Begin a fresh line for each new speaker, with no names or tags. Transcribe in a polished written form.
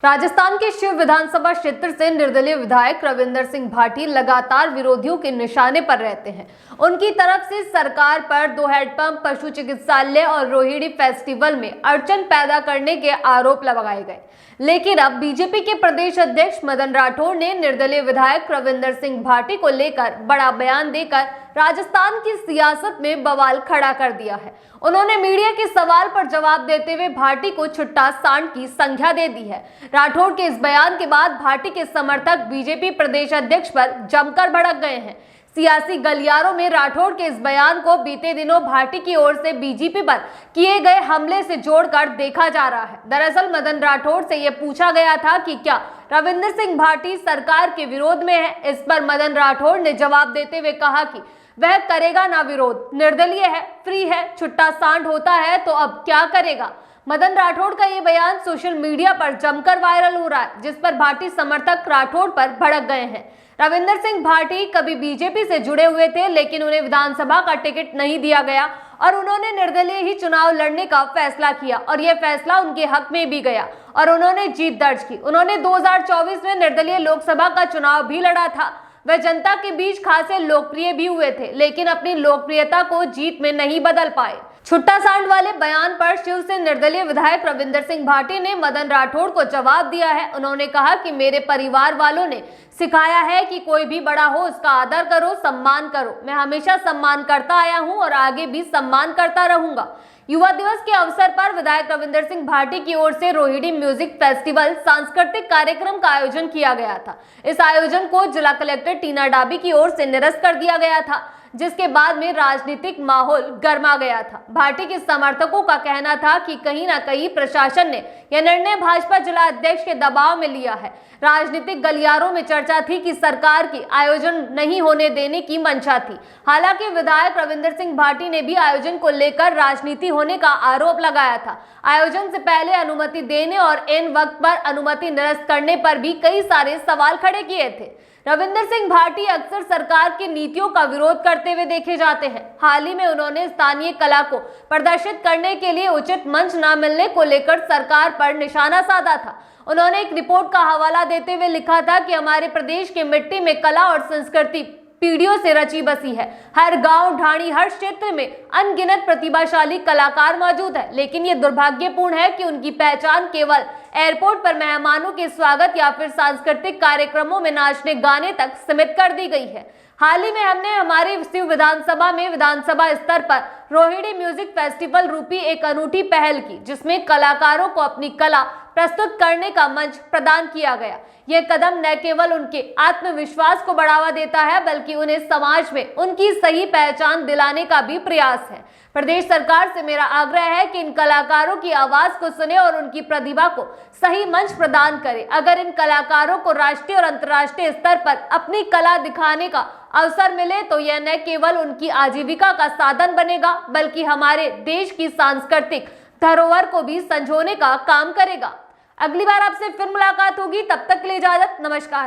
राजस्थान के शिव विधानसभा क्षेत्र से निर्दलीय विधायक रविंदर सिंह भाटी लगातार विरोधियों के निशाने पर रहते हैं। उनकी तरफ से सरकार पर दो हैंडपंप, पशु चिकित्सालय और रोहिणी फेस्टिवल में अड़चन पैदा करने के आरोप लगाए गए। लेकिन अब बीजेपी के प्रदेश अध्यक्ष मदन राठौड़ ने निर्दलीय विधायक रविंदर सिंह भाटी को लेकर बड़ा बयान देकर राजस्थान की सियासत में बवाल खड़ा कर दिया है। उन्होंने मीडिया के सवाल पर जवाब देते हुए भाटी को छुट्टा सांड की संज्ञा दे दी है। राठौड़ के इस बयान के बाद भाटी के समर्थक बीजेपी प्रदेश अध्यक्ष पर जमकर भड़क गए हैं। सियासी गलियारों में राठौड़ के इस बयान को बीते दिनों भाटी की ओर से बीजेपी पर किए गए हमले से जोड़कर देखा जा रहा है। दरअसल मदन राठौड़ से यह पूछा गया था कि क्या रविंदर सिंह भाटी सरकार के विरोध में है। इस पर मदन राठौड़ ने जवाब देते हुए कहा कि वह करेगा ना विरोध, निर्दलीय है, फ्री है, छुट्टा सांड होता है तो अब क्या करेगा। मदन राठौड़ का ये बयान सोशल मीडिया पर जमकर वायरल हो रहा है, जिस पर भाटी समर्थक राठौड़ पर भड़क गए हैं। रविंदर सिंह भाटी कभी बीजेपी से जुड़े हुए थे, लेकिन उन्हें विधानसभा का टिकट नहीं दिया गया और उन्होंने निर्दलीय ही चुनाव लड़ने का फैसला किया और यह फैसला उनके हक में भी गया और उन्होंने जीत दर्ज की। उन्होंने 2024 में निर्दलीय लोकसभा का चुनाव भी लड़ा था। वह जनता के बीच खासे लोकप्रिय भी हुए थे, लेकिन अपनी लोकप्रियता को जीत में नहीं बदल पाए। छुट्टा सांड वाले बयान पर शिव से निर्दलीय विधायक रविंदर सिंह भाटी ने मदन राठौड़ को जवाब दिया है। उन्होंने कहा कि मेरे परिवार वालों ने सिखाया है कि कोई भी बड़ा हो उसका आदर करो, सम्मान करो। मैं हमेशा सम्मान करता आया हूं और आगे भी सम्मान करता रहूंगा। युवा दिवस के अवसर पर विधायक रविंदर सिंह भाटी की ओर से रोहिणी म्यूजिक फेस्टिवल सांस्कृतिक कार्यक्रम का आयोजन किया गया था। इस आयोजन को जिला कलेक्टर टीना डाबी की ओर से निरस्त कर दिया गया था, जिसके बाद में राजनीतिक माहौल गर्मा गया था। भाटी के समर्थकों का कहना था कि कहीं ना कहीं प्रशासन ने यह निर्णय भाजपा जिला अध्यक्ष के दबाव में लिया है। राजनीतिक गलियारों में चर्चा थी कि सरकार की आयोजन नहीं होने देने की मंशा थी। हालांकि विधायक रविंदर सिंह भाटी ने भी आयोजन को लेकर राजनीति होने का आरोप लगाया था। आयोजन से पहले अनुमति देने और एन वक्त पर अनुमति निरस्त करने पर भी कई सारे सवाल खड़े किए थे। रविंदर सिंह भाटी अक्सर सरकार की नीतियों का विरोध करते हुए देखे जाते हैं। हाल ही में उन्होंने स्थानीय कला को प्रदर्शित करने के लिए उचित मंच न मिलने को लेकर सरकार पर निशाना साधा था। उन्होंने एक रिपोर्ट का हवाला देते हुए लिखा था कि हमारे प्रदेश की मिट्टी में कला और संस्कृति पीढ़ियों से रची बसी है। हर गांव, ढाणी, हर क्षेत्र में अनगिनत प्रतिभाशाली कलाकार मौजूद है, लेकिन ये दुर्भाग्यपूर्ण है कि उनकी पहचान केवल एयरपोर्ट पर मेहमानों के स्वागत या फिर सांस्कृतिक कार्यक्रमों में नाचने गाने तक सीमित कर दी गई है। हाल ही में हमने हमारे शिव विधानसभा में विधानसभा स्तर पर रोहिणी म्यूजिक फेस्टिवल रूपी एक अनूठी पहल की, जिसमें कलाकारों को अपनी कला प्रस्तुत करने का मंच प्रदान किया गया। यह कदम न केवल उनके आत्मविश्वास को बढ़ावा देता है, बल्कि उन्हें समाज में उनकी सही पहचान दिलाने का भी प्रयास है। प्रदेश सरकार से मेरा आग्रह है कि इन कलाकारों की आवाज को सुने और उनकी प्रतिभा को सही मंच प्रदान करे। अगर इन कलाकारों को राष्ट्रीय और अंतर्राष्ट्रीय स्तर पर अपनी कला दिखाने का अवसर मिले तो यह न केवल उनकी आजीविका का साधन बनेगा, बल्कि हमारे देश की सांस्कृतिक धरोहर को भी संजोने का काम करेगा। अगली बार आपसे फिर मुलाकात होगी, तब तक के लिए इजाजत, नमस्कार।